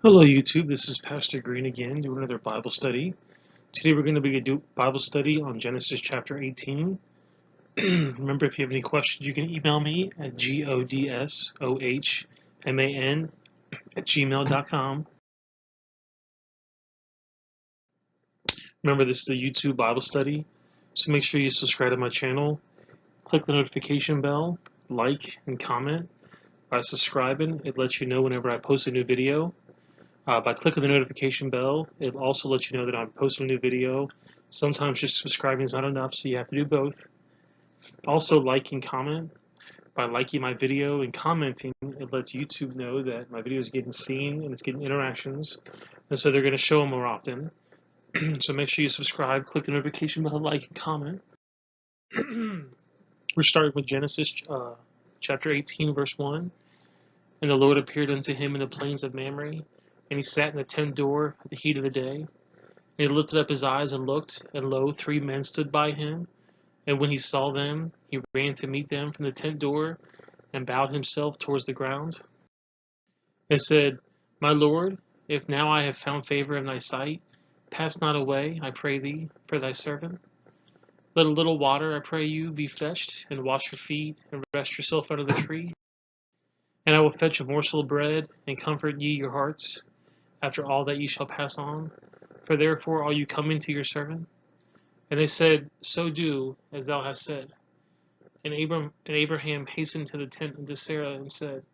Hello YouTube, this is Pastor Green again doing another Bible study. Today we're going to be doing a Bible study on Genesis chapter 18. Remember, if you have any questions, you can email me at godsohman@gmail.com. Remember, this is a YouTube Bible study, so make sure you subscribe to my channel, click the notification bell, like, and comment. By subscribing, it lets you know whenever I post a new video. By clicking the notification bell, it'll also let you know that I'm posting a new video. Sometimes just subscribing is not enough, so you have to do both. Also, like and comment. By liking my video and commenting, it lets YouTube know that my video is getting seen and it's getting interactions, and so they're going to show them more often. So make sure you subscribe, click the notification bell, like, and comment. We're starting with Genesis chapter 18, verse 1. And the Lord appeared unto him in the plains of Mamre, and he sat in the tent door at the heat of the day. And he lifted up his eyes and looked, and lo, 3 men stood by him. And when he saw them, he ran to meet them from the tent door, and bowed himself towards the ground, and said, My Lord, if now I have found favor in thy sight, pass not away, I pray thee, for thy servant. Let a little water, I pray you, be fetched, and wash your feet, and rest yourself under the tree. And I will fetch a morsel of bread, and comfort ye your hearts, after all that ye shall pass on. For therefore are you coming to your servant? And they said, So do, as thou hast said. And Abraham hastened to the tent unto Sarah, and said,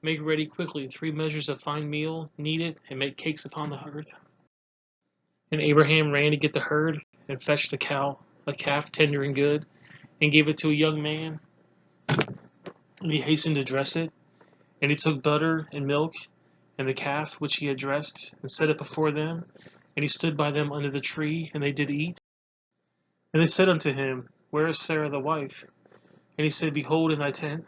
Make ready quickly 3 measures of fine meal, knead it, and make cakes upon the hearth. And Abraham ran to get the herd, and fetched a calf tender and good, and gave it to a young man. And he hastened to dress it. And he took butter and milk, and the calf which he had dressed, and set it before them. And he stood by them under the tree, and they did eat. And they said unto him, Where is Sarah the wife? And he said, Behold, in thy tent.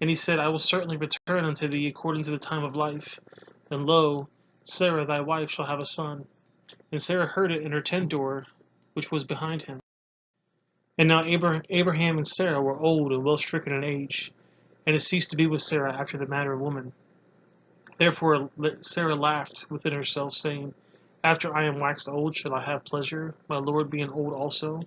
And he said, I will certainly return unto thee according to the time of life. And lo, Sarah thy wife shall have a son. And Sarah heard it in her tent door, which was behind him. And now Abraham and Sarah were old and well stricken in age, and it ceased to be with Sarah after the manner of woman. Therefore Sarah laughed within herself, saying, After I am waxed old shall I have pleasure, my Lord being old also?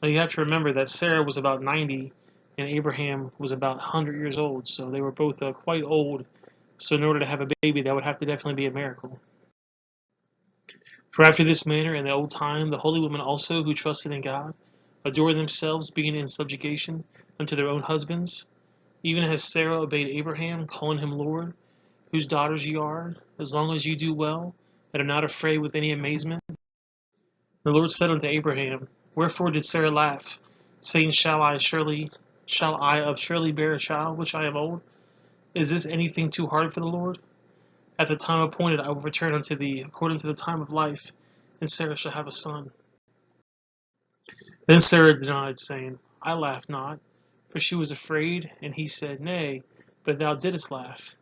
Now you have to remember that Sarah was about 90 and Abraham was about 100 years old, so they were both quite old. So in order to have a baby, that would have to definitely be a miracle. For after this manner in the old time, the holy women also who trusted in God adore themselves, being in subjugation unto their own husbands, even as Sarah obeyed Abraham, calling him Lord, whose daughters ye are, as long as ye do well, and are not afraid with any amazement. The Lord said unto Abraham, Wherefore did Sarah laugh, saying, Shall I of surely bear a child, which I am old? Is this anything too hard for the Lord? At the time appointed I will return unto thee, according to the time of life, and Sarah shall have a son. Then Sarah denied, saying, I laughed not, for she was afraid. And he said, Nay, but thou didst laugh.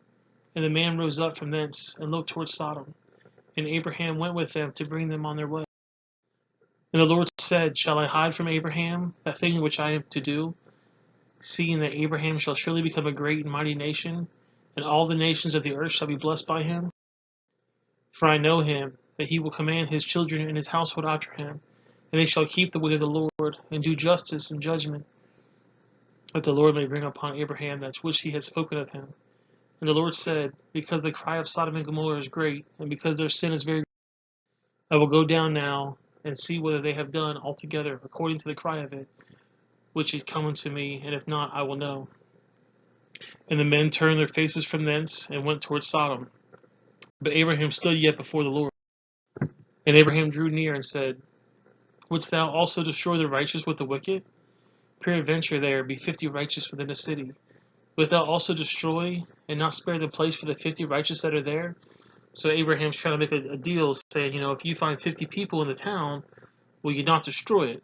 And the man rose up from thence, and looked toward Sodom. And Abraham went with them to bring them on their way. And the Lord said, Shall I hide from Abraham that thing which I am to do, seeing that Abraham shall surely become a great and mighty nation, and all the nations of the earth shall be blessed by him? For I know him, that he will command his children and his household after him, and they shall keep the way of the Lord, and do justice and judgment, that the Lord may bring upon Abraham that which he had spoken of him. And the Lord said, Because the cry of Sodom and Gomorrah is great, and because their sin is very great, I will go down now, and see whether they have done altogether according to the cry of it, which is come unto me, and if not, I will know. And the men turned their faces from thence, and went toward Sodom. But Abraham stood yet before the Lord. And Abraham drew near, and said, Wouldst thou also destroy the righteous with the wicked? Peradventure there be 50 righteous within a city. Wilt thou also destroy, and not spare the place for the 50 righteous that are there? So Abraham's trying to make a deal, saying, if you find 50 people in the town, will you not destroy it?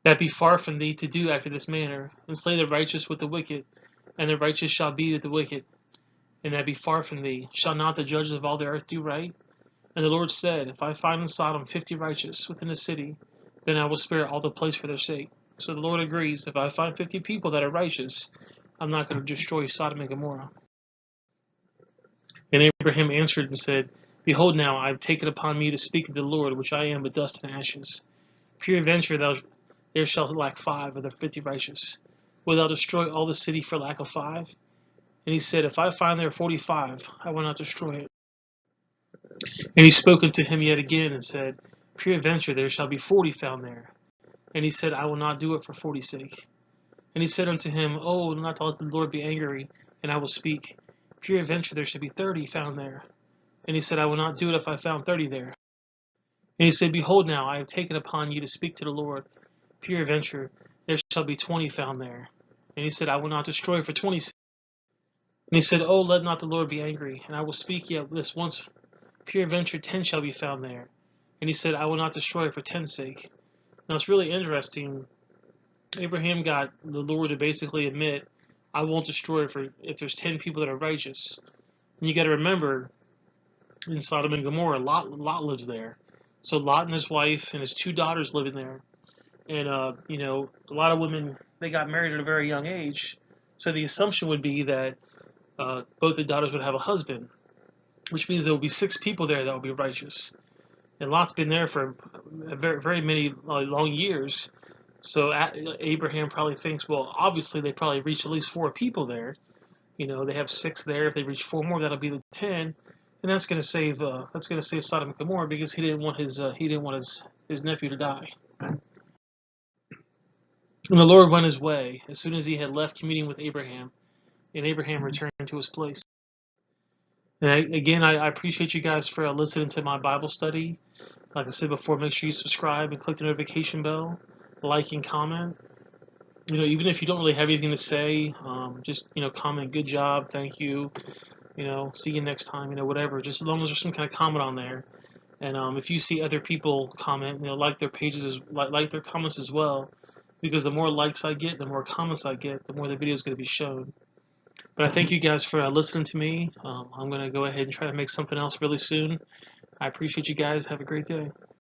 That be far from thee to do after this manner, and slay the righteous with the wicked, and the righteous shall be with the wicked. And that be far from thee. Shall not the judges of all the earth do right? And the Lord said, If I find in Sodom 50 righteous within the city, then I will spare all the place for their sake. So the Lord agrees, if I find 50 people that are righteous, I'm not going to destroy Sodom and Gomorrah. And Abraham answered and said, Behold now, I have taken upon me to speak to the Lord, which I am but dust and ashes. Peradventure there shall lack 5 of the 50 righteous. Wilt thou destroy all the city for lack of 5? And he said, If I find there 45, I will not destroy it. And he spoke unto him yet again, and said, Peradventure there shall be 40 found there. And he said, I will not do it for 40's sake. And he said unto him, Oh, not to let the Lord be angry, and I will speak. Peradventure there shall be 30 found there. And he said, I will not do it if I found 30 there. And he said, Behold now, I have taken upon you to speak to the Lord. Peradventure there shall be 20 found there. And he said, I will not destroy it for 20's sake. And he said, Oh, let not the Lord be angry, and I will speak yet this once. Peradventure 10 shall be found there. And he said, I will not destroy it for 10's sake. Now it's really interesting. Abraham got the Lord to basically admit, I won't destroy it for if there's 10 people that are righteous. And you got to remember, in Sodom and Gomorrah, Lot lives there. So Lot and his wife and his 2 daughters living there. And, a lot of women, they got married at a very young age. So the assumption would be that both the daughters would have a husband, which means there will be 6 people there that will be righteous. And Lot's been there for very, very many long years. So Abraham probably thinks, well, obviously they probably reached at least 4 people there. They have 6 there. If they reach 4 more, that'll be the 10, and that's going to save Sodom and Gomorrah because he didn't want his nephew to die. And the Lord went his way as soon as he had left communing with Abraham, and Abraham returned to his place. And I appreciate you guys for listening to my Bible study. Like I said before, make sure you subscribe and click the notification bell, like and comment. Even if you don't really have anything to say, just comment, good job, thank you, see you next time, whatever. Just as long as there's some kind of comment on there. And if you see other people comment, like their pages, like their comments as well, because the more likes I get, the more comments I get, the more the video is going to be shown. But I thank you guys for listening to me. I'm going to go ahead and try to make something else really soon. I appreciate you guys. Have a great day.